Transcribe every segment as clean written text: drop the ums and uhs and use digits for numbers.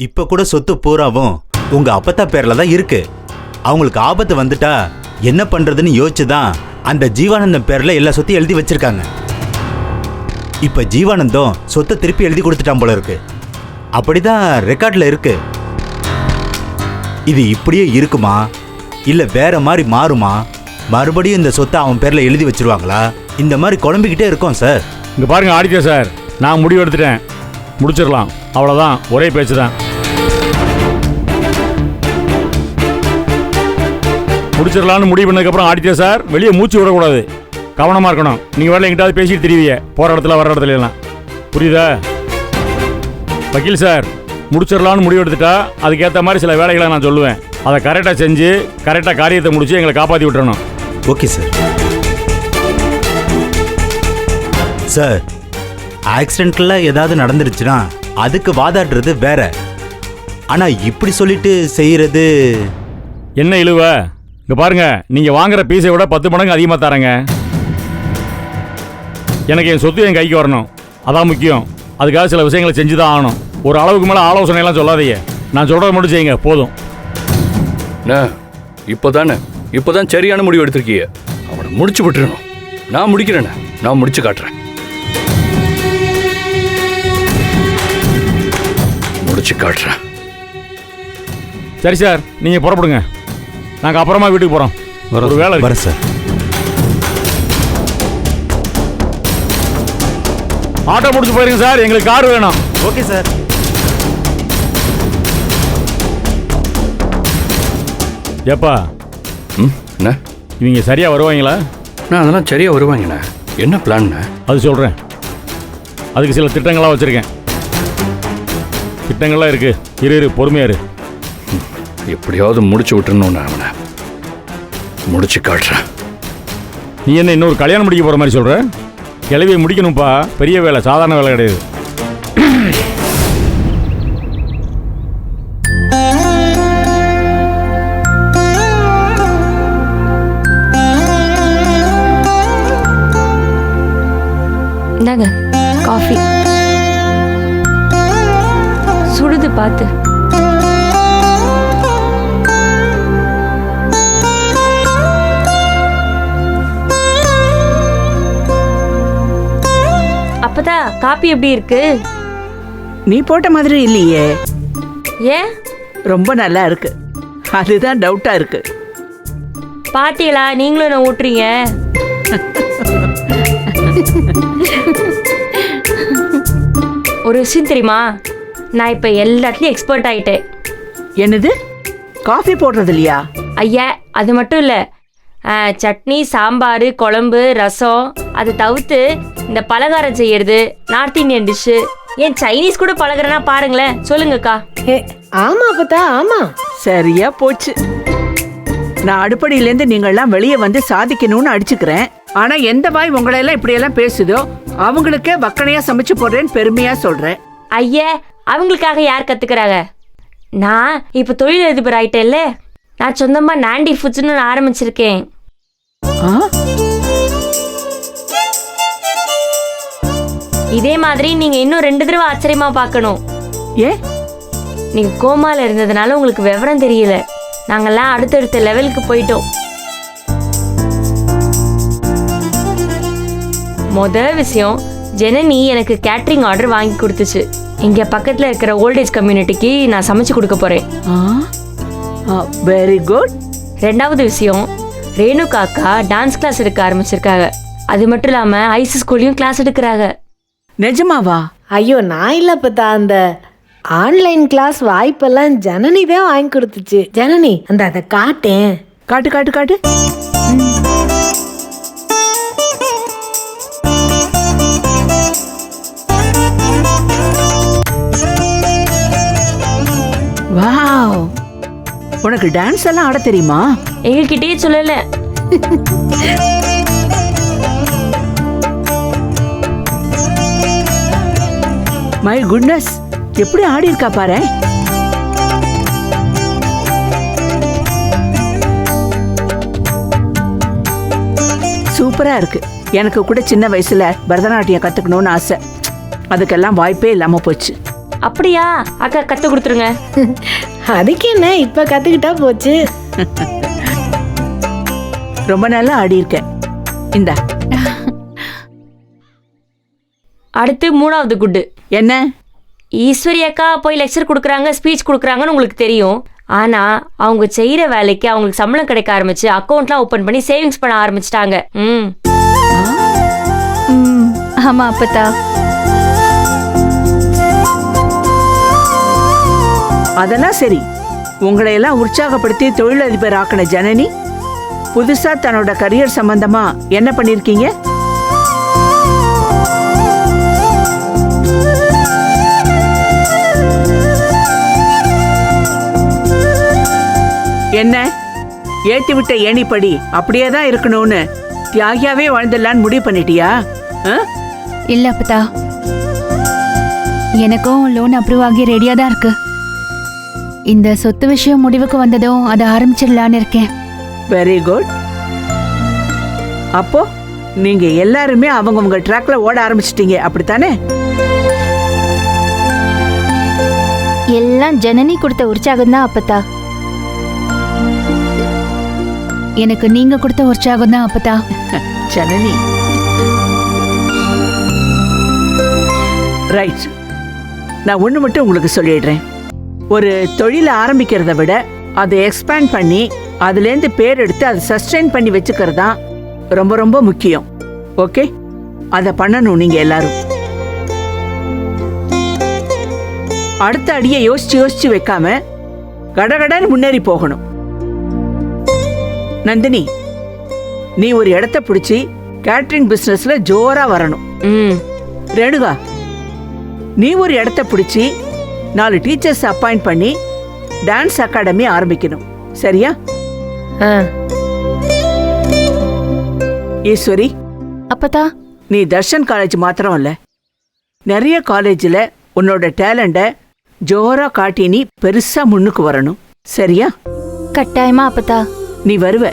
இப்ப கூட சொத்து பூராவும் உங்க அப்பத்தா பேர்ல தான் இருக்கு. அவங்களுக்கு ஆபத்து வந்துட்டா என்ன பண்றதுன்னு யோசிச்சுதான் அந்த ஜீவானந்தம் பேர்ல எல்லா சொத்தையும் எழுதி வச்சிருக்காங்க. இப்ப ஜீவானந்தம் சொத்தை திருப்பி எழுதி கொடுத்துட்டான் போல இருக்கு. அப்படிதான் ரெக்கார்ட்ல இருக்கு. இது இப்படியே இருக்குமா இல்ல வேற மாதிரி மாறுமா? மறுபடியும் இந்த சொத்தை அவன் பேர்ல எழுதி வச்சிருவாங்களா? இந்த மாதிரி குழம்பிக்கிட்டே இருக்கோம் சார். இங்க பாருங்க ஆடிட்டர் சார், நான் முடிவு எடுத்துட்டேன். முடிச்சிடலாம், அவ்வளோதான். ஒரே பேச்சு தான். முடிச்சிடலான்னு முடிவு பண்ணதுக்கப்புறம் ஆடிட்டர் சார் வெளியே மூச்சு விடக்கூடாது, கவனமாக இருக்கணும். நீங்கள் வரல எங்கிட்டாவது பேசிட்டு தெரியுவீங்க போகிற இடத்துல வர இடத்துல எல்லாம். புரியுதா? வக்கீல் சார், முடிச்சிடலான்னு முடிவு எடுத்துட்டா அதுக்கேற்ற மாதிரி சில வேலைகளை நான் சொல்லுவேன். அதை கரெக்டாக செஞ்சு கரெக்டாக காரியத்தை முடிச்சு எங்களை காப்பாற்றி விட்டுறணும். Okay sir. சார், ஆக்சிடென்ட்ல ஏதாவது நடந்துருச்சுன்னா அதுக்கு வாதாடுறது வேற. ஆனா இப்படி சொல்லிட்டு செய்யறது என்ன இழுவ? இங்க பாருங்க, நீங்க வாங்குற பீஸை விட 10 மடங்கு அதிகமாக தரேங்க. எனக்கு என் சொத்து என் கைக்கு வரணும், அதான் முக்கியம். அதுக்காக சில விஷயங்களை செஞ்சு தான் ஆகணும். ஒரு அளவுக்கு மேலே ஆலோசனை எல்லாம் சொல்லாதீங்க. நான் சொல்றதை மட்டும் செய்யுங்க போதும். இப்போதான் சரியான முடிவு எடுத்திருக்கீங்க. அவனை முடிச்சு விட்டுறணும். நான் முடிக்கிறேண்ணே, நான் முடிச்சு காட்டுறேன். முடிச்சு காட்டுறேன். சரி சார், நீங்க புறப்படுங்க. நாங்கள் அப்புறமா வீட்டுக்கு போறோம். ஒரு வேலை வர சார். ஆட்டோ முடிச்சு போயிருங்க சார், எங்களுக்கு கார் வேணும். Okay sir. ஏப்பா, என்ன இவங்க சரியா வருவாங்களா? நான் அதெல்லாம் சரியா வருவாங்கண்ணே. என்ன பிளான்னு அது சொல்கிறேன். அதுக்கு சில திட்டங்கள்லாம் வச்சுருக்கேன். திட்டங்கள்லாம் இருக்கு. இரு பொறுமையா இரு. எப்படியாவது முடிச்சு விட்டுறணும்னு அவனை முடிச்சு காட்டுறேன். நீ என்ன இன்னொரு கல்யாணம் முடிக்க போகிற மாதிரி சொல்கிற? கிளவியை முடிக்கணும்ப்பா, பெரிய வேலை, சாதாரண வேலை கிடையாது. இந்தாங்க காஃபி. சுடுது பார்த்து. அப்பதா காபி எப்படி இருக்கு? நீ போட்ட மாதிரி இல்லையே. ஏன்? ரொம்ப நல்லா இருக்கு. அதுதான் டவுட்டா இருக்கு. பாத்தீங்களா, நீங்களும் என்ன ஊட்டுறீங்க. ஒரு விஷயம் தெரியுமா? நான் இப்ப எல்லாத்துலயும் எக்ஸ்பர்ட் ஆயிட்டேன். என்னது? காஃபி போடுறது இல்லையா? ஐயா, அது மட்டும் இல்ல, சட்னி, சாம்பார், குழம்பு, ரசம், அதை தவிர்த்து இந்த பலகாரம் செய்யறது, நார்த் இந்தியன் டிஷ்ஷு, ஏன் சைனீஸ் கூட பழகிறேன்னா பாருங்களேன். சொல்லுங்கக்கா. ஆமா அப்பதா, ஆமா. சரியா போச்சு. நான் அடுப்படியிலேருந்து நீங்கள்லாம் வெளியே வந்து சாதிக்கணும்னு அடிச்சுக்கிறேன். ஆனா எந்த வாய் உங்களையெல்லாம் இப்படியெல்லாம் பேசுதோ அவங்களுக்கே வக்கனையா சமைச்சு போடுறேன்னு பெருமையா சொல்றேன். ஐயா, அவங்களுக்காக யார் கத்துக்கிறாங்க? நான் இப்ப தொழிலதிபர் ஆயிட்டேன்ல. நான் சொந்தமா நாண்டி ஃபுட்ஸ்னு ஆரம்பிச்சிருக்கேன். இதே மாதிரி நீங்க இன்னும் 2 தடவை ஆச்சரியமா பார்க்கணும். ஏ, நீங்க கோமால இருந்ததுனால உங்களுக்கு விவரம் தெரியல. நாங்கெல்லாம் அடுத்தடுத்த லெவலுக்கு போயிட்டோம். முதல் விஷயம், ஜனனி எனக்கு கேட்டரிங் ஆர்டர் வாங்கி கொடுத்துச்சு. இங்க பக்கத்துல இருக்கிற ஓல்டேஜ் கம்யூனிட்டிக்கு நான் சமைச்சு கொடுக்க போறேன். Very good. ரெண்டாவது விஷயம், ரேணுகா அக்கா டான்ஸ் கிளாஸ் எடுக்க ஆரம்பிச்சிருக்காங்க. அது மட்டும் இல்லாம ஐஸ் ஸ்கூல்லையும் கிளாஸ் எடுக்கிறாங்க. நிஜமாவா? ஐயோ, நான் இல்ல அப்பதா. அந்த ஆன்லைன் கிளாஸ் வாய்ப்பெல்லாம் ஜனனி தான் வாங்கி கொடுத்துச்சு. ஜனனி, அதை காட்டேன். காட்டு காட்டு காட்டு. வாவ், உனக்கு டான்ஸ் எல்லாம் ஆட தெரியுமா? எங்ககிட்டயே சொல்லல. மை குட்னஸ், எப்படி ஆடி இருக்கா பாரு. சூப்பரா இருக்கு. எனக்கு கூட சின்ன வயசுல பரதநாட்டியம் கத்துக்கணும்னு ஆசை. அதுக்கெல்லாம் வாய்ப்பே இல்லாம போச்சு. அப்படியா? அக்கா கத்து கொடுத்துருங்க. அதுக்கு என்ன, இப்ப கத்துக்கிட்டா போச்சு. ரொம்ப நல்லா ஆடி இருக்க. இந்தா. அடுத்து 3வது குட்டு. என்ன? ஈஸ்வரி அக்கா போய் லெக்சர் கொடுக்குறாங்க, ஸ்பீச் கொடுக்குறாங்கன்னு உங்களுக்கு தெரியும். ஆனா அவங்க செய்யற வேலைக்கு அவங்களுக்கு சம்பளம் கிடைக்க ஆரம்பிச்சு அக்கௌண்ட்லாம் ஓபன் பண்ணி சேவிங்ஸ் பண்ண ஆரம்பிச்சிட்டாங்க. ஆமா அப்பத்தா. அதெல்லாம் சரி. உங்களை எல்லாம் உற்சாகப்படுத்தி தொழிலதிபர் ஆக்கின ஜனனி புதுசா தன்னோட கரியர் சம்பந்தமா என்ன பண்ணிருக்கீங்க? என்ன ஏத்தி விட்ட ஏணிப்படி அப்படியே தான் இருக்கணும்னு தியாகியாவே வாழ்ந்துடலான்னு முடிவு பண்ணிட்டியா? இல்ல அப்பத்தா, எனக்கும் லோன் அப்ரூவ் ஆகி ரெடியா தான் இருக்கு. இந்த சொத்து விஷயம் முடிவுக்கு வந்ததும் அதை ஆரம்பிச்சிடலான்னு இருக்கேன். Very good. அப்போ நீங்க எல்லாருமே அவங்க ட்ராக்ல ஓட ஆரம்பிச்சிட்டீங்க, அப்படித்தானே? எல்லாம் ஜனனி கொடுத்த உற்சாகம் தான் அப்பத்தா. எனக்கு நீங்க கொடுத்த உற்சாகம் தான் அப்பத்தா. ஜனனி, ரைட். நான் ஒண்ணு மட்டும் உங்களுக்கு சொல்லிடுறேன். ஒரு தொழிலை ஆரம்பிக்கிறத விட அதை எக்ஸ்பேண்ட் பண்ணி அதுலேருந்து பேர் எடுத்து அதை சஸ்டெயின் பண்ணி வச்சுக்கிறது தான் ரொம்ப ரொம்ப முக்கியம். ஓகே, அதை பண்ணணும் நீங்க எல்லாரும். அடுத்த அடியை யோசிச்சு யோசிச்சு வைக்காம கடகடன்னு முன்னேறி போகணும். நந்தினி, நீ ஒரு இடத்த பிடிச்சி கேட்டரிங் பிசினஸ்ல ஜோரா வரணும். ரேணுகா, நீ ஒரு இடத்த பிடிச்சி 4 டீச்சர்ஸ் அப்பாயிண்ட் பண்ணி டான்ஸ் அகாடமி ஆரம்பிக்கணும். சரியா? ஈஸ்வரி அப்பத்தா, நீ தர்ஷன் காலேஜ் மாத்திரம் இல்ல, நிறைய காலேஜில் உன்னோட டேலண்ட ஜோரா காட்டி நீ பெருசா முன்னுக்கு வரணும். சரியா? கட்டாயமா அப்பத்தா. நீ வருவ,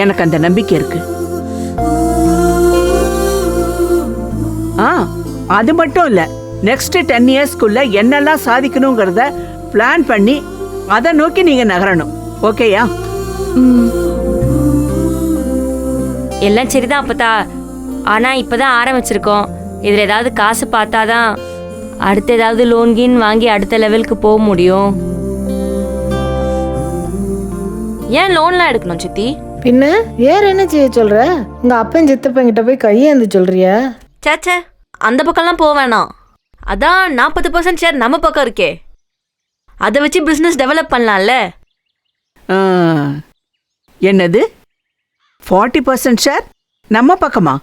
எனக்கு அந்த நம்பிக்கை இருக்கு. அது மட்டும் இல்ல, நெக்ஸ்ட் 10 இயர்ஸ்க்குள்ள என்னெல்லாம் சாதிக்கணுங்கிறத பிளான் பண்ணி அதை நோக்கி நீங்க நகரணும். ஓகேயா? எல்லாம் சரிதான் அப்பத்தா. ஆனா இப்பதான் ஆரம்பிச்சிருக்கோம். இதுல ஏதாவது காசு பார்த்தாதான் அடுத்து ஏதாவது லோன் கீன் வாங்கி அடுத்த லெவலுக்கு போக முடியும். ஏன் லோன்லாம் எடுக்கணும் சித்தி? பின்ன வேற என்ன செய்ய சொல்ற? உங்க அப்பன் சித்தப்பங்கிட்ட போய் கையேந்து சொல்றியா? சேச்சே, அந்த பக்கம்லாம் போக வேணாம். அதான் 40% ஷேர் நம்ம பக்கம் இருக்கே, அதை வச்சு பிசினஸ் டெவலப் பண்ணலாம்ல. என்னது 40% ஷேர் நம்ம பக்கமா?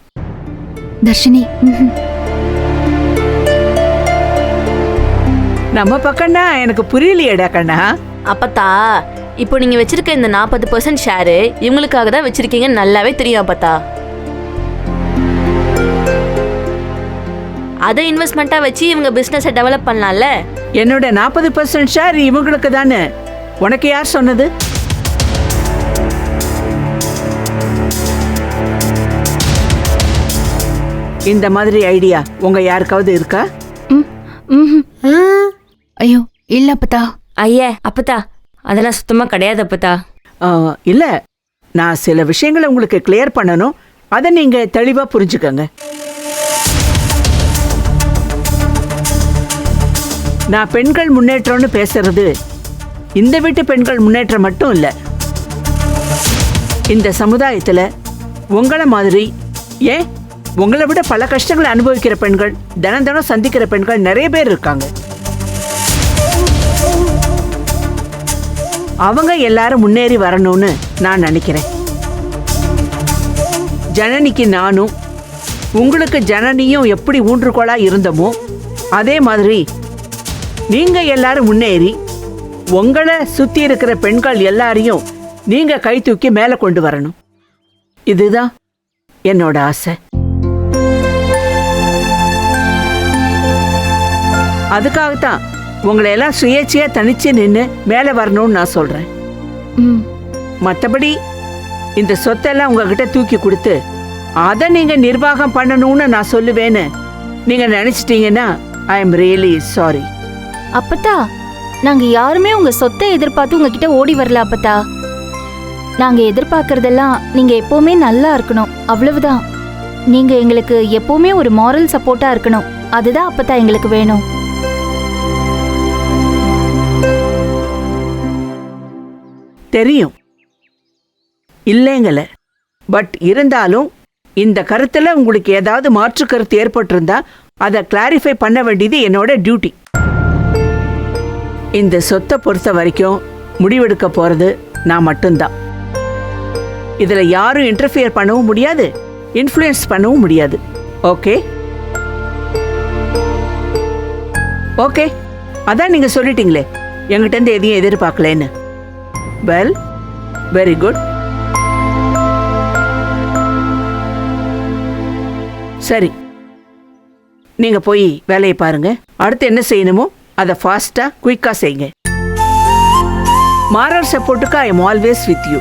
தர்ஷினி, நம்ம பக்கம்னா எனக்கு புரியலையேடா கண்ணா. அப்பத்தா, இப்போ நீங்க வச்சிருக்க இந்த 40% ஷேரு இவங்களுக்காக தான் வச்சிருக்கீங்கன்னு நல்லாவே தெரியும் அப்பத்தா. அதை இன்வெஸ்ட்மெண்ட்டா வச்சு இவங்க பிசினஸை டெவலப் பண்ணலாம்ல. என்னோட 40% ஷேர் இவங்களுக்கு தானே. உனக்கு யார் சொன்னது? இந்த மாதிரி ஐடியா உங்க யாருக்காவது இருக்கா? ஐயோ இல்ல அப்பத்தா. ஐயா அப்பத்தா, அதெல்லாம் சுத்தமா கிடையாது அப்பத்தா. இல்ல, நான் சில விஷயங்களை உங்களுக்கு கிளியர் பண்ணணும். அதை நீங்க தெளிவா புரிஞ்சுக்கங்க. நான் பெண்கள் முன்னேற்றம்னு பேசுறது இந்த வீட்டு பெண்கள் முன்னேற்றம் மட்டும் இல்ல. இந்த சமுதாயத்துல உங்களை மாதிரி, ஏன் உங்களை விட பல கஷ்டங்களை அனுபவிக்கிற பெண்கள், தினம் தினம் சந்திக்கிற பெண்கள் நிறைய பேர் இருக்காங்க. அவங்க எல்லாரும் முன்னேறி வரணும்னு நான் நினைக்கிறேன். ஜனனிக்கு நானும், உங்களுக்கு ஜனனியும் எப்படி ஊன்றுகோலா இருந்தோமோ அதே மாதிரி நீங்க எல்லாரும் முன்னேறி உங்களை சுத்தி இருக்கிற பெண்கள் எல்லாரையும் நீங்க கை தூக்கி மேல கொண்டு வரணும். இதுதான் என்னோட ஆசை. அதுக்காகத்தான் உங்களை எல்லாம் சுயேட்சையா தனிச்சு நின்று மேல வரணும்னு நான் சொல்றேன். மற்றபடி இந்த சொத்தெல்லாம் உங்ககிட்ட தூக்கி கொடுத்து அதை நீங்க நிர்வாகம் பண்ணணும்னு நான் சொல்லுவேன்னு நீங்க நினைச்சிட்டீங்கன்னா ஐ எம் ரியலி சாரி. அப்பத்தா நாங்க யாருமே உங்க சொத்தை எதிர்பார்த்து உங்ககிட்ட ஓடி வரல அப்பத்தா. நாங்க எதிர்பார்க்கறதெல்லாம் நீங்க எப்பவுமே நல்லா இருக்கணும், அவ்வளவுதான். நீங்க எங்களுக்கு எப்பவுமே ஒரு மாரல் சப்போர்ட்டா இருக்கணும், அதுதான் அப்பத்தா எங்களுக்கு வேணும். தெரியும் இல்லைங்கல, பட் இருந்தாலும் இந்த கருத்துல உங்களுக்கு ஏதாவது மாற்று கருத்து ஏற்பட்டிருந்தா அதை கிளாரிஃபை பண்ண வேண்டியது என்னோட டியூட்டி. இந்த சொத்தை பொறுத்த வரைக்கும் முடிவெடுக்க போறது நான் மட்டும்தான். இதுல யாரும் இன்டர்ஃபியர் பண்ணவும் முடியாது, இன்ஃப்ளூயன்ஸ் பண்ணவும் முடியாது. ஓகே ஓகே, அதான் நீங்க சொல்லிட்டீங்களே என்கிட்ட இருந்து எதையும் எதிர்பார்க்கலன்னு. Well, very good. சரி, நீங்க போய் வேலையை பாருங்க. அடுத்து என்ன செய்யணுமோ அதை ஃபாஸ்டா குயிக்கா செய்யுங்க. மாரல் சப்போர்ட்டுக்கு I am always with you.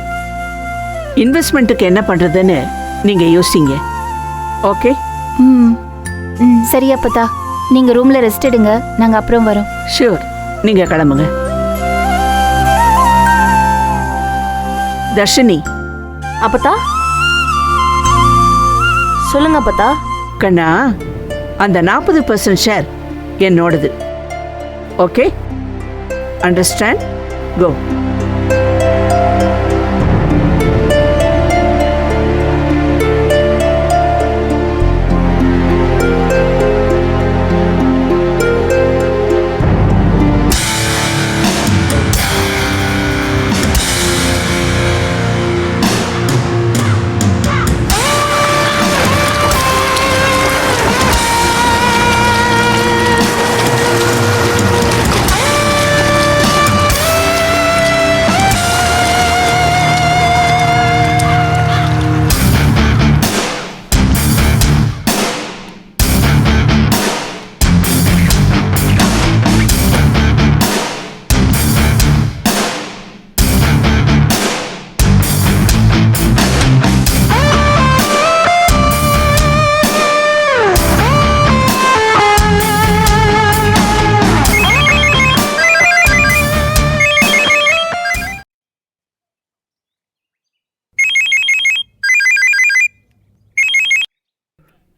இன்வெஸ்ட்மெண்ட்டுக்கு என்ன பண்றதுன்னு நீங்க யோசிங்க. ஓகே? சரி அப்பத்தா, நீங்க ரூம்ல ரெஸ்ட் எடுங்க, நாங்க அப்புறம் வரோம். ஷூர், நீங்க கிளம்புங்க. தர்ஷினி. அப்பத்தா சொல்லுங்க அப்பத்தா. கண்ணா, அந்த 40% ஷேர் என்னோடது. Okay, understand? கோ.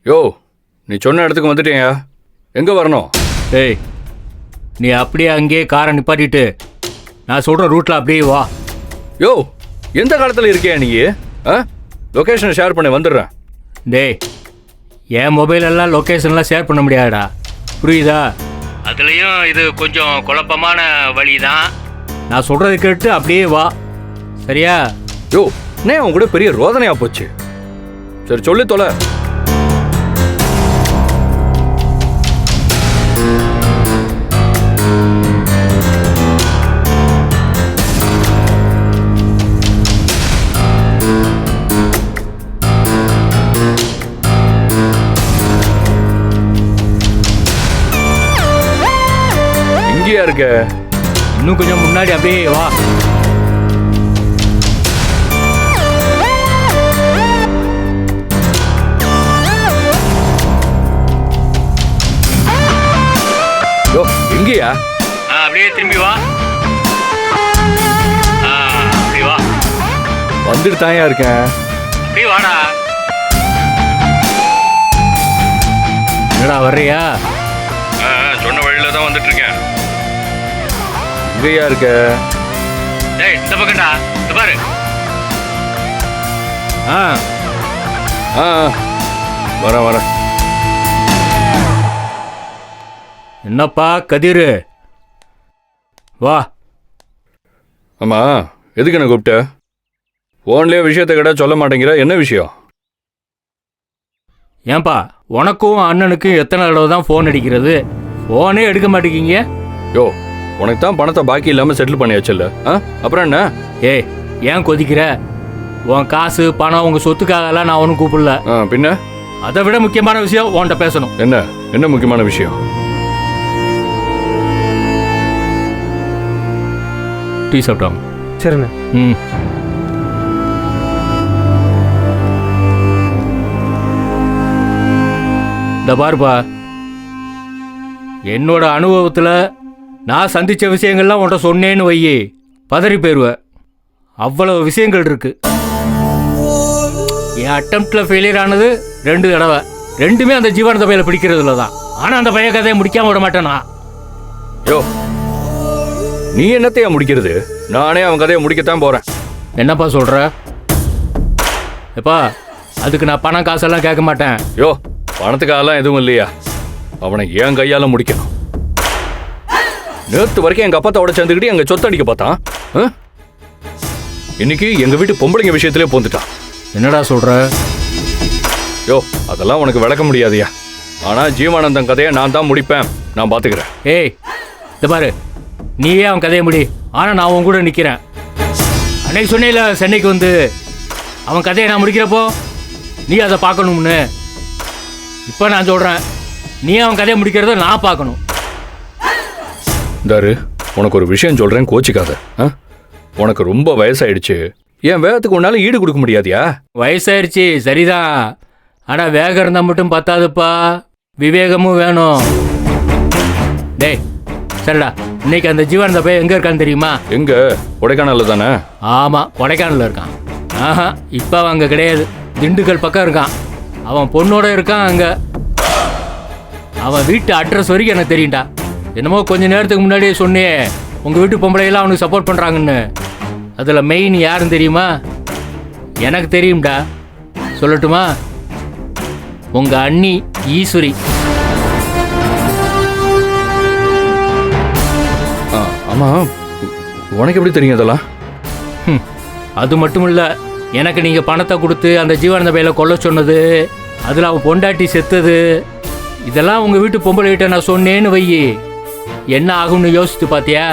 யோ, நீ சொன்ன இடத்துக்கு வந்துட்டேயா? எங்கே வரணும்? டேய், நீ அப்படியே அங்கேயே காரை நிப்பாட்டிட்டு நான் சொல்கிற ரூட்டில் அப்படியே வா. யோ, எந்த காலத்தில் இருக்கியா நீ? லொக்கேஷனை ஷேர் பண்ணி வந்துடுறேன். டேய், என் மொபைலெல்லாம் லொக்கேஷன்லாம் ஷேர் பண்ண முடியாதுடா, புரியுதா? அதுலேயும் இது கொஞ்சம் குழப்பமான வழி தான். நான் சொல்கிறது கேட்டு அப்படியே வா, சரியா? யோ, என்ன உன் கூட பெரிய ரோதனையாக போச்சு. சரி, சொல்லி தொலை. இங்கேயா இருக்க? இன்னும் கொஞ்சம் முன்னாடி அப்படியே வா. யோ, எங்கேயா? அப்படியே திரும்பி வா. அப்படி வா. வந்துட்டு தாயா இருக்கேன். அப்படியே வாடா. என்னடா வர்றியா? சொன்ன வழியில தான் வந்துட்டு இருக்கேன். எங்கேயா இருக்க? டேய், இந்த பக்கம்டா, இந்த பாரு. வரேன். என்னப்பா கதிரு, வா. ஆமா, எதுக்கு என்ன கூப்பிட்ட? ஃபோன்லேயே விஷயத்தை கேட்டால் சொல்ல மாட்டேங்கிற, என்ன விஷயம்? ஏன்பா, உனக்கும் அண்ணனுக்கும் எத்தனை தடவை தான் ஃபோன் அடிக்கிறது? ஃபோனே எடுக்க மாட்டேங்கிங்க. யோ, உனக்கு தான் பணத்தை பாக்கி இல்லாமல் செட்டில் பண்ணியாச்சுல்ல, அப்புறம் என்ன? ஏய், ஏன் கொதிக்கிற? உன் காசு பணம் உங்கள் சொத்துக்காகலாம் நான் ஒன்றும் கூப்பிடல. பின்ன? அதை விட முக்கியமான விஷயம் உன்கிட்ட பேசணும். என்ன முக்கியமான விஷயம்? டீ சாப்பிட்டாங்க. சரிண்ணே. இந்த பாருப்பா, என்னோட அனுபவத்தில் நான் சந்திச்ச விஷயங்கள்லாம் உன்ட்ட சொன்னேன்னு வையே பதறி போயிடுவ. அவ்வளவு விஷயங்கள் இருக்கு. என் அட்டம்ப்ட்ல ஃபெயிலியர் ஆனது 2 தடவை. 2மே அந்த ஜீவானந்த பையில பிடிக்கிறதுல தான். ஆனா அந்த பைய கதையை முடிக்காம விட மாட்டேனா? யோ, நீ என்னத்தையா முடிக்கிறது? நானே அவன் கதையை முடிக்கத்தான் போறேன். என்னப்பா சொல்ற? எப்பா, அதுக்கு நான் பணம் காசெல்லாம் கேட்க மாட்டேன். யோ, பணத்துக்காகலாம் எதுவும் இல்லையா? அவனை என் கையால முடிக்கணும். நேற்று வரைக்கும் எங்க அப்பத்தாவோட சேர்ந்துக்கிட்டு எங்க சொத்து அடிக்க பார்த்தான். இன்னைக்கு எங்க வீட்டு பொம்பளைங்க விஷயத்திலே போந்துட்டான். என்னடா சொல்ற? யோ, அதெல்லாம் உனக்கு விளக்க முடியாதியா. ஆனா ஜீவானந்தன் கதையை நான் தான் முடிப்பேன். நான் பாத்துக்கிறேன். ஏய், இந்த பாரு, நீயே அவன் கதையை முடி. ஆனா நான் உன் கூட நிக்கிறேன். அன்னைக்கு சொன்னேல சென்னைக்கு வந்து அவன் கதையை நான் முடிக்கிறப்போ நீ அதை பார்க்கணும்னு. இப்போ நான் சொல்றேன், நீ அவன் கதையை முடிக்கிறத நான் பார்க்கணும். தாரு, உனக்கு ஒரு விஷயம் சொல்றேன், கோச்சிக்காத. உனக்கு ரொம்ப வயசாயிடுச்சு. என் வேகத்துக்கு உன்னால ஈடு கொடுக்க முடியாதியா? வயசாயிருச்சு சரிதான், ஆனா வேகம் இருந்தா மட்டும் பத்தாதுப்பா, விவேகமும் வேணும். டேய் சரிடா, இன்னைக்கு அந்த ஜீவானந்த பையன் எங்க இருக்கான்னு தெரியுமா? எங்க? கொடைக்கானல்ல தானே? ஆமா, கொடைக்கானல்ல இருக்கான். ஆஹா, இப்ப அவன் அங்க கிடையாது, திண்டுக்கல் பக்கம் இருக்கான். அவன் பொண்ணோட இருக்கான் அங்க. அவன் வீட்டு அட்ரஸ் வரைக்கும் எனக்கு தெரியும்டா. என்னமோ கொஞ்ச நேரத்துக்கு முன்னாடியே சொன்னியே உங்க வீட்டு பொம்பளையெல்லாம் அவனுக்கு சப்போர்ட் பண்றாங்கன்னு. அதுல மெயின் யாருன்னு தெரியுமா? எனக்கு தெரியும்டா. சொல்லட்டுமா? உங்க அண்ணி ஈஸ்வரி. ஆமா, உனக்கு எப்படி தெரியும் அதெல்லாம்? அது மட்டும் இல்ல, எனக்கு நீங்க பணத்தை கொடுத்து அந்த ஜீவானந்த பையில கொல்ல சொன்னது, அதுல அவன் பொண்டாட்டி செத்தது, இதெல்லாம் உங்க வீட்டு பொம்பளை கிட்ட நான் சொன்னேன்னு வையி, என்ன ஆகும்னு யோசித்து பாத்தியா?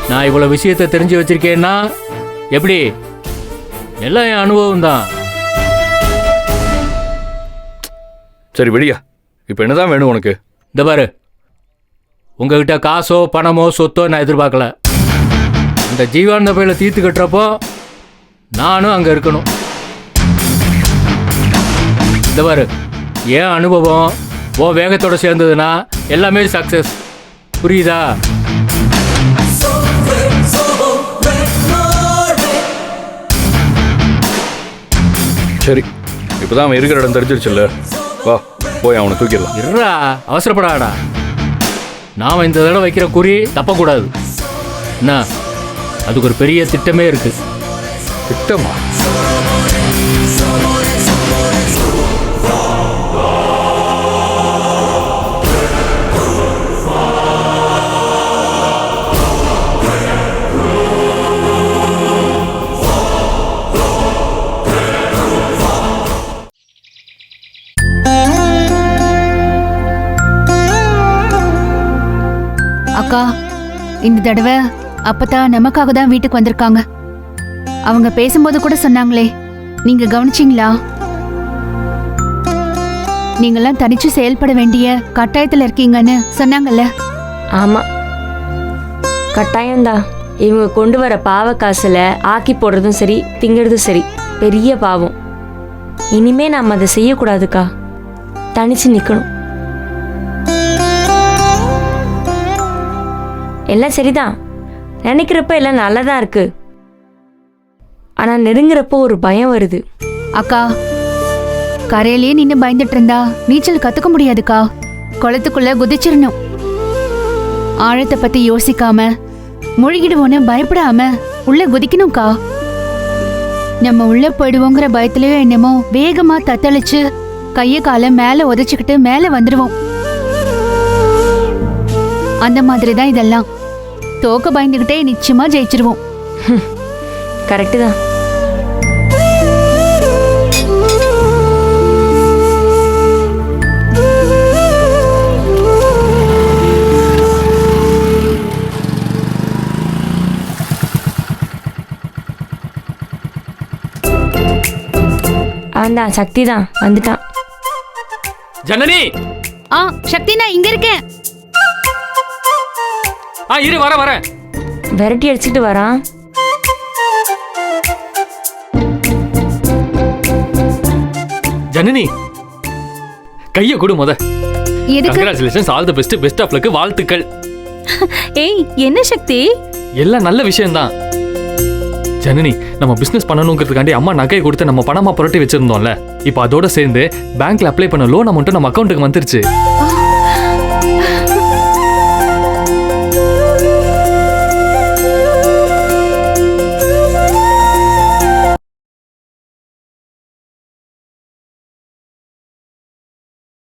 நான் இவ்வளவு விஷயத்தை தெரிஞ்சு வச்சிருக்கேன்னா எப்படி? எல்லாம் என் அனுபவம் தான். சரி விடியா, இப்ப என்னதான் வேணும் உனக்கு? இந்த பாரு, உங்ககிட்ட காசோ பணமோ சொத்தோ நான் எதிர்பார்க்கல. அந்த ஜீவானந்த பையில தீர்த்து கட்டுறப்போ நானும் அங்க இருக்கணும். இந்த பாரு, ஏன் அனுபவம் ஓ வேகத்தோட சேர்ந்ததுன்னா எல்லாமே சக்சஸ். புரியுதா? சரி, இப்பதான் அவன் இருக்கிற இடம் தெரிஞ்சிருச்சுல்ல, வா போய் அவனை தூக்கிடலாம். இருடா, அவசரப்படாடா. நாம இந்த தடவை வைக்கிற குறி தப்பக்கூடாது. என்ன, அதுக்கு ஒரு பெரிய திட்டமே இருக்கு. திட்டமா? அக்கா, இந்த தடவை அப்பத்தா நமக்காக தான் வீட்டுக்கு வந்திருக்காங்க. அவங்க பேசும்போது கூட சொன்னாங்களே, நீங்க கவனிச்சிங்களா? நீங்கெல்லாம் தனிச்சு செயல்பட வேண்டிய கட்டாயத்துல இருக்கீங்கன்னு சொன்னாங்கல்ல. ஆமா, கட்டாயம்தான். இவங்க கொண்டு வர பாவ காசுல ஆக்கி போடுறதும் சரி, திங்கிறதும் சரி, பெரிய பாவம். இனிமே நாம் அதை செய்யக்கூடாதுக்கா. தனிச்சு நிக்கணும். எல்லாம் சரிதான், நினைக்கிறப்ப எல்லாம் நல்லதா இருக்கு. ஆனா நெருங்குறப்போ ஒரு பயம் வருது. அக்கா, கரையிலேயே நின்று பயந்துட்டு இருந்தா நீச்சல் கத்துக்க முடியாதுக்கா. குளத்துக்குள்ள குதிச்சிடணும். ஆழத்தை பத்தி யோசிக்காம முழுகிடுவோன்னு பயப்படாம உள்ள குதிக்கணும்க்கா. நம்ம உள்ள போயிடுவோங்கிற பயத்திலயோ என்னமோ வேகமா தத்தளிச்சு கைய காலை மேல உதச்சுக்கிட்டு மேல வந்துடுவோம். அந்த மாதிரி தான் இதெல்லாம். தோக்க பயந்துகிட்டே நிச்சயமா ஜெயிச்சிருவோம். கரெக்டு தான். அவன்தான், சக்தி தான், வந்துட்டான். ஜனனி! சக்தி, நான் இங்க இருக்கேன். இரு, வரேன். விரட்டி அடிச்சுட்டு வரான். ஜனனி, கைய கொடு முத. எதுக்கு congratulations, all the best, best of luck, வாழ்த்துக்கள். ஏய் என்ன சக்தி? எல்லாம் நல்ல விஷயம்தான். ஜனனி, நம்ம பிசினஸ் பண்ணணுங்கிறதுக்காண்டி அம்மா நகையை கொடுத்து நம்ம பணமா புரட்டி வச்சிருந்தோம்ல, இப்போ அதோட சேர்ந்து பேங்க்ல அப்ளை பண்ண லோன் அமௌண்ட் நம்ம அக்கௌண்ட்டுக்கு வந்துருச்சு.